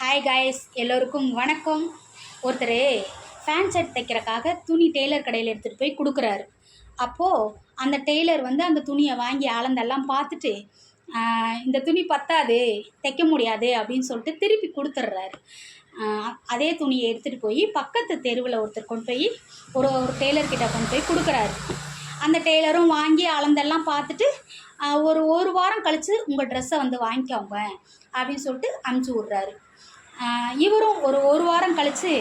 Hi guys, எல்லோருக்கும் வணக்கம். ஒருத்தர் ஃபேன் ஷர்ட் தைக்கிறக்காக துணி டெய்லர் கடையில் எடுத்துகிட்டு போய் கொடுக்குறாரு. அப்போது அந்த டெய்லர் அந்த துணியை வாங்கி அளந்தெல்லாம் பார்த்துட்டு இந்த துணி பத்தாது, தைக்க முடியாது அப்படின்னு சொல்லிட்டு திருப்பி கொடுத்துட்றாரு. அதே துணியை எடுத்துகிட்டு போய் பக்கத்து தெருவில் ஒருத்தர் கொண்டு போய் ஒரு டெய்லர்கிட்ட கொண்டு போய் கொடுக்குறாரு. அந்த டெய்லரும் வாங்கி அளந்தெல்லாம் பார்த்துட்டு ஒரு வாரம் கழித்து உங்கள் ட்ரெஸ்ஸை வாங்கிக்கோங்க அப்படின்னு சொல்லிட்டு அனுப்பிச்சி விட்றாரு. இவரும் ஒரு வாரம் கழித்து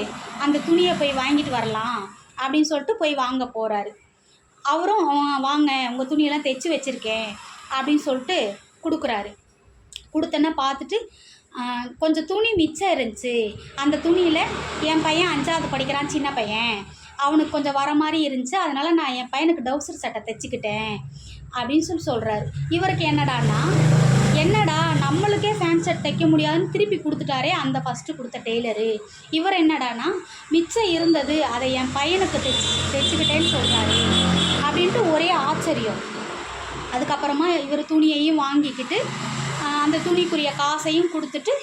அந்த துணியை போய் வாங்கிட்டு வரலாம் அப்படின்னு சொல்லிட்டு போய் வாங்க போகிறாரு. அவரும் வாங்க உங்கள் துணியெல்லாம் தைச்சி வச்சுருக்கேன் அப்படின்னு சொல்லிட்டு கொடுக்குறாரு. கொடுத்தோன்னே பார்த்துட்டு கொஞ்சம் துணி மிச்சம் இருந்துச்சு, அந்த துணியில் என் பையன் 5வது படிக்கிறான், சின்ன பையன், அவனுக்கு கொஞ்சம் வர மாதிரி இருந்துச்சு, அதனால் நான் என் பையனுக்கு டவுசர் சட்டை தைச்சிக்கிட்டேன் அப்படின்னு சொல்கிறாரு. இவருக்கு என்னடா நம்மளுக்கே ஃபேன் ஷர்ட் தைக்க முடியாதுன்னு திருப்பி கொடுத்துட்டாரே அந்த ஃபஸ்ட்டு கொடுத்த டெய்லரு, இவர் என்னடானா மிச்சம் இருந்தது அதை என் பையனுக்கு தைச்சிக்கிட்டேன்னு சொல்கிறாரு அப்படின்ட்டு ஒரே ஆச்சரியம். அதுக்கப்புறமா இவர் துணியையும் வாங்கிக்கிட்டு அந்த துணிக்குரிய காசையும் கொடுத்துட்டு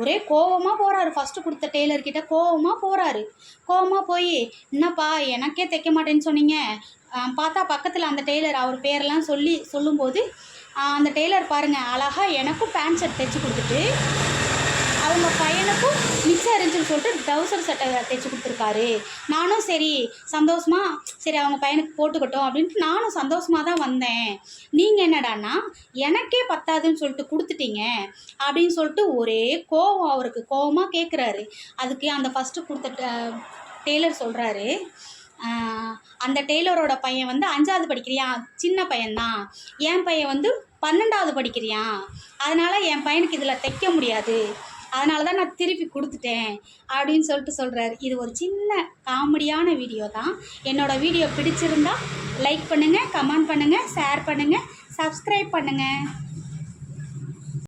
ஒரே கோவமாக போகிறாரு. ஃபஸ்ட்டு கொடுத்த டெய்லர்கிட்ட கோவமாக போய் என்னப்பா எனக்கே தைக்க மாட்டேன்னு சொன்னீங்க, பார்த்தா பக்கத்தில் அந்த டெய்லர் அவர் பேரெல்லாம் சொல்லும்போது அந்த டெய்லர் பாருங்கள் அழகாக எனக்கும் பேண்ட் ஷர்ட் தைச்சி கொடுத்துட்டு அவங்க பையனுக்கும் மிச்சம் இருந்துச்சுன்னு சொல்லிட்டு டவுசர் சட்டை தைச்சி கொடுத்துருக்காரு. நானும் சரி அவங்க பையனுக்கு போட்டுக்கட்டும் அப்படின்ட்டு நானும் சந்தோஷமாக தான் வந்தேன். நீங்கள் என்னடான்னா எனக்கே பத்தாதுன்னு சொல்லிட்டு கொடுத்துட்டீங்க அப்படின்னு சொல்லிட்டு ஒரே கோவம், அவருக்கு கோவமாக கேட்குறாரு. அதுக்கு அந்த ஃபஸ்ட்டு கொடுத்த டெய்லர் சொல்கிறாரு, அந்த டெய்லரோட பையன் 5வது படிக்கிறியான், சின்ன பையன்தான், என் பையன் 12வது படிக்கிறியான், அதனால் என் பையனுக்கு இதில் தைக்க முடியாது, அதனால தான் நான் திருப்பி கொடுத்துட்டேன் அப்படின்னு சொல்கிறாரு. இது ஒரு சின்ன காமெடியான வீடியோ தான். என்னோடய வீடியோ பிடிச்சிருந்தா லைக் பண்ணுங்கள், கமெண்ட் பண்ணுங்கள், ஷேர் பண்ணுங்கள், சப்ஸ்கிரைப் பண்ணுங்கள்.